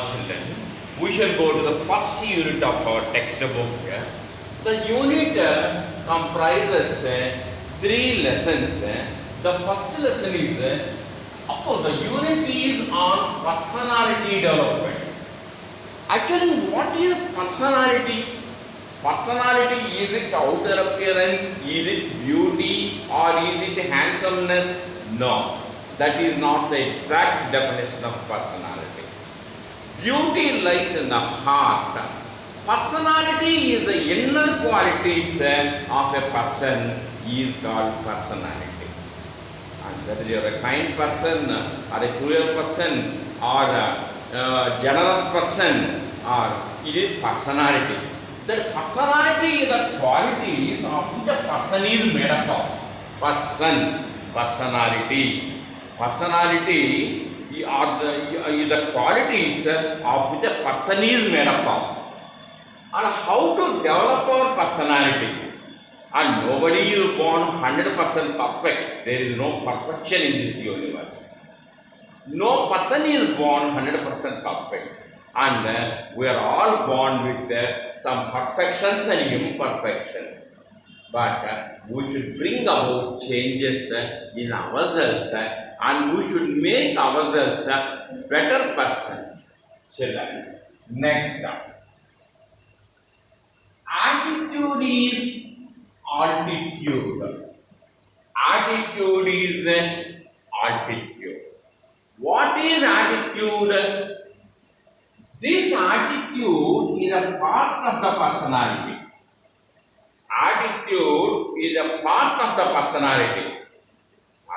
Children, we shall go to the first unit of our textbook. The unit comprises three lessons. The first lesson is, of course, the unit is on personality development. Actually, what is personality? Personality, is it outer appearance, is it beauty, or is it handsomeness? No, that is not the exact definition of personality. Beauty lies in the heart. Personality is the inner qualities of a person is called personality. And whether you are a kind person or a cruel person or a generous person, or it is personality. The personality is the qualities of which a person is made up of. Personality. Personality are the qualities of which a person is made up of. And how to develop our personality. And nobody is born 100% perfect. There is no perfection in this universe. No person is born 100% perfect. And we are all born with some perfections and imperfections. But we should bring about changes in ourselves and we should make ourselves better persons. Children, next up. Attitude is altitude. Attitude is altitude. What is attitude? This attitude is a part of the personality. Attitude is a part of the personality.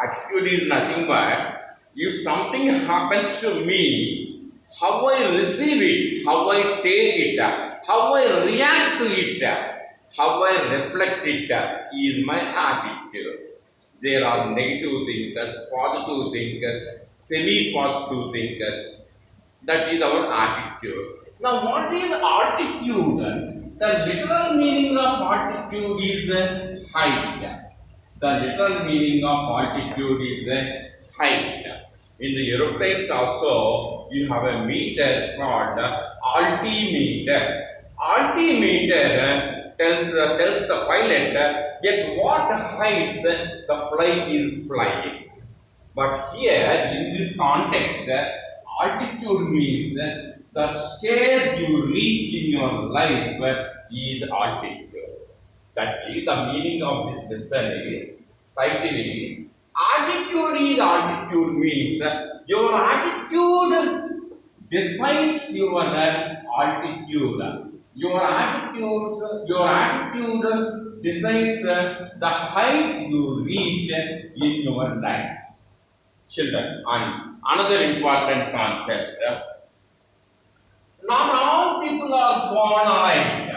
Attitude is nothing but if something happens to me, how I receive it, how I take it, how I react to it, how I reflect it is my attitude. There are negative thinkers, positive thinkers, semi-positive thinkers. That is our attitude. Now, what is altitude? The literal meaning of altitude is height. The literal meaning of altitude is height. In the aeroplanes also, you have a meter called altimeter. Altimeter tells the pilot at what heights the flight is flying. But here, in this context, altitude means the stage you reach in your life is altitude. That is the meaning of this lesson is, title is, altitude means your attitude decides your altitude. Your attitude decides the heights you reach in your life. Children, and another important concept. Not all people are born alike.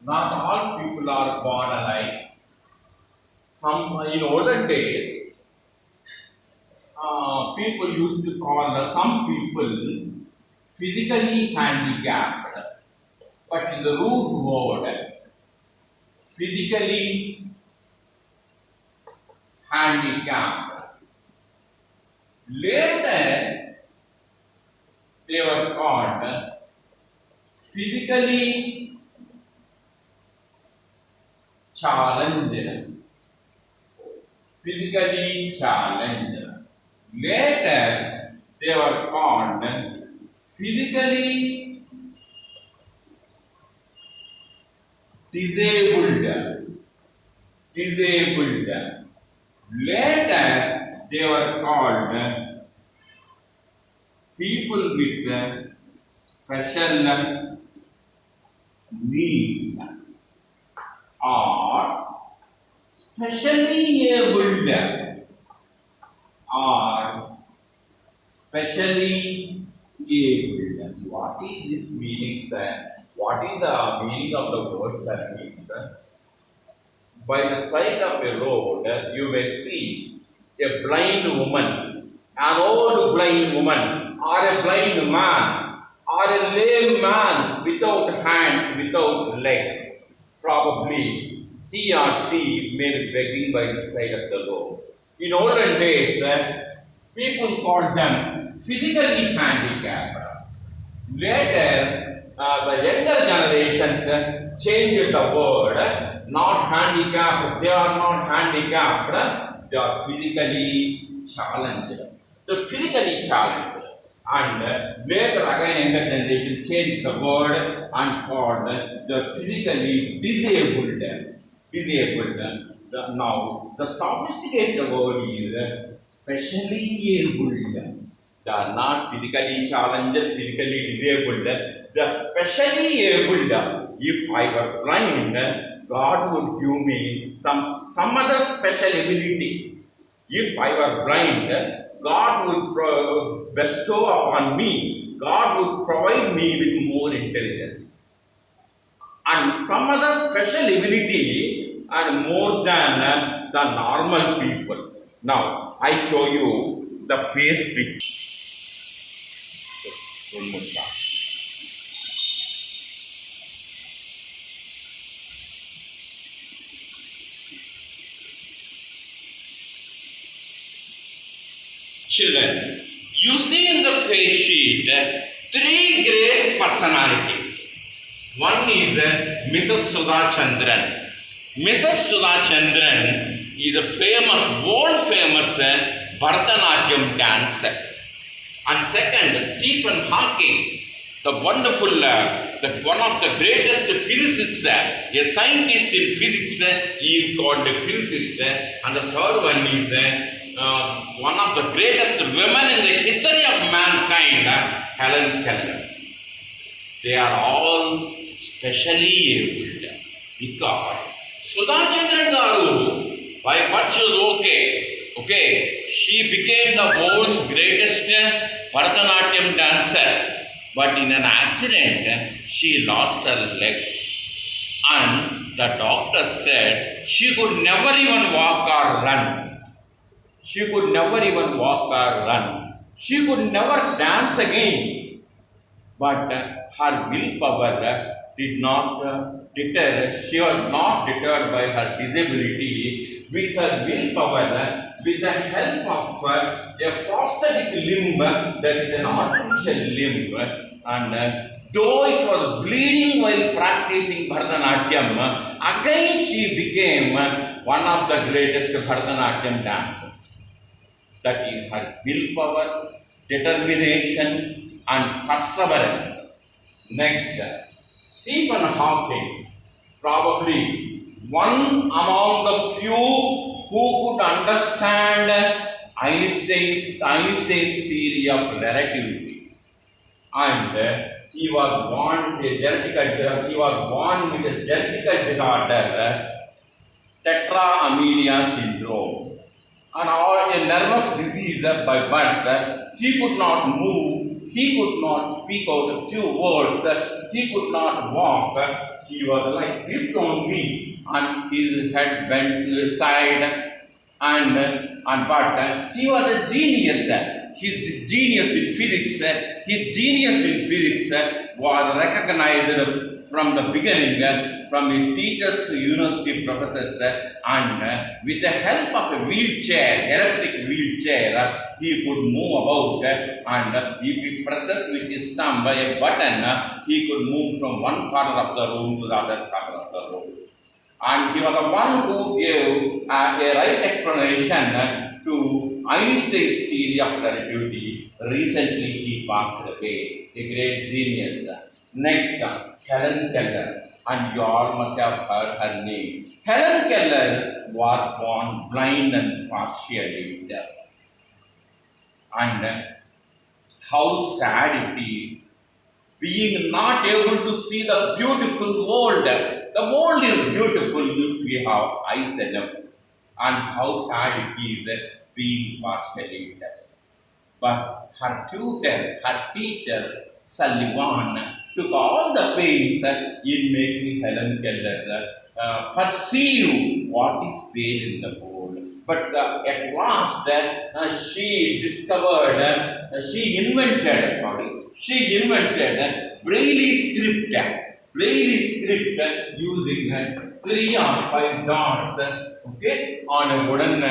Not all people are born alike. Some in olden days, people used to call some people physically handicapped. But in the root word, physically handicapped. Later, they were called physically challenged. Physically challenged. Later, they were called physically disabled. Later, they were called people with special needs or specially abled or specially abled. What is this meaning, sir? What is the meaning of the word, sir? Means, by the side of a road, you may see a blind woman, an old blind woman, or a blind man, or a lame man without hands, without legs. Probably he or she may be begging by the side of the road. In olden days, people called them physically handicapped. Later, the younger generations changed the word, not handicapped, they are not handicapped, they are physically challenged. The physically challenged. And later again younger generation changed the word and called the physically disabled. Now the sophisticated word is specially abled. They are not physically challenged, physically disabled. They are specially abled. If I were blind, God would give me some other special ability. If I were blind, God would bestow upon me, God would provide me with more intelligence and some other special ability and more than the normal people. Now, I show you the face picture. One more shot. Children, you see in the face sheet three great personalities. One is Mrs. Sudha Chandran. Mrs. Sudha Chandran is a famous, world famous Bharatanatyam dancer. And second, Stephen Hawking, the wonderful, one of the greatest physicists, a scientist in physics, he is called a physicist. And the third one is one of the greatest women in the history of mankind, Helen Keller. They are all specially abled because Sudha Chandran Garu, by virtue, okay, she became the world's greatest Bharatanatyam dancer. But in an accident, she lost her leg. And the doctor said she could never even walk or run. She could never even walk or run. She could never dance again. But her willpower did not deter. She was not deterred by her disability. With her willpower, with the help of a prosthetic limb, that is an artificial limb, and though it was bleeding while practicing Bharatanatyam, again she became one of the greatest Bharatanatyam dancers. That is her willpower, determination, and perseverance. Next, Stephen Hawking, probably one among the few who could understand Einstein's theory of relativity. And he was born with a genetic disorder, tetra amelia syndrome, and all a nervous disease by birth. He could not move, he could not speak out a few words, he could not walk. He was like this only, and his head bent to the side, but he was a genius. His genius in physics was recognized from the beginning, from his teachers to university professors, and with the help of a wheelchair, electric wheelchair, he could move about, and if he presses with his thumb a button, he could move from one corner of the room to the other corner of the room. And he was the one who gave a right explanation to Einstein's theory of relativity. Recently he passed away, a great genius. Next, Helen Keller, and you all must have heard her name. Helen Keller was born blind and partially deaf. And how sad it is, being not able to see the beautiful world. The world is beautiful if we have eyes enough. And how sad it is being partially deaf. But her tutor, her teacher, Sullivan, took all the pains in making Helen Keller perceive what is there in the world. But at last, she invented Braille script. Braille script using 3 or 5 dots, on a wooden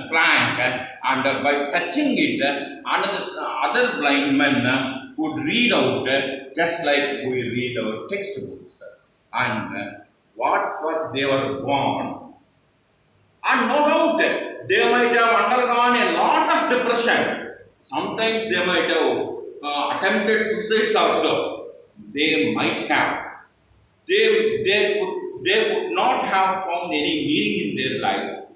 plank, and by touching it, other blind men could read out just like we read our textbooks. And what for they were born, and no doubt they might have undergone a lot of depression. Sometimes they might have attempted suicide also. They might have. They would not have found any meaning in their lives.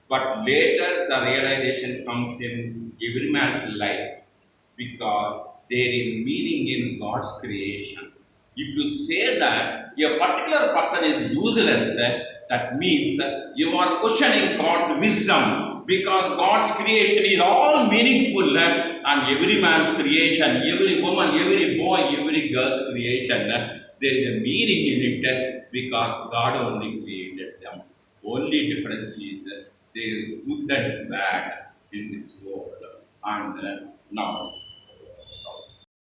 But later the realization comes in every man's life because there is meaning in God's creation. If you say that a particular person is useless, that means you are questioning God's wisdom because God's creation is all meaningful and every man's creation, every woman, every boy, every girl's creation, there is a meaning in it because God only created them. Only difference is there is good and bad in this world. And now, stop.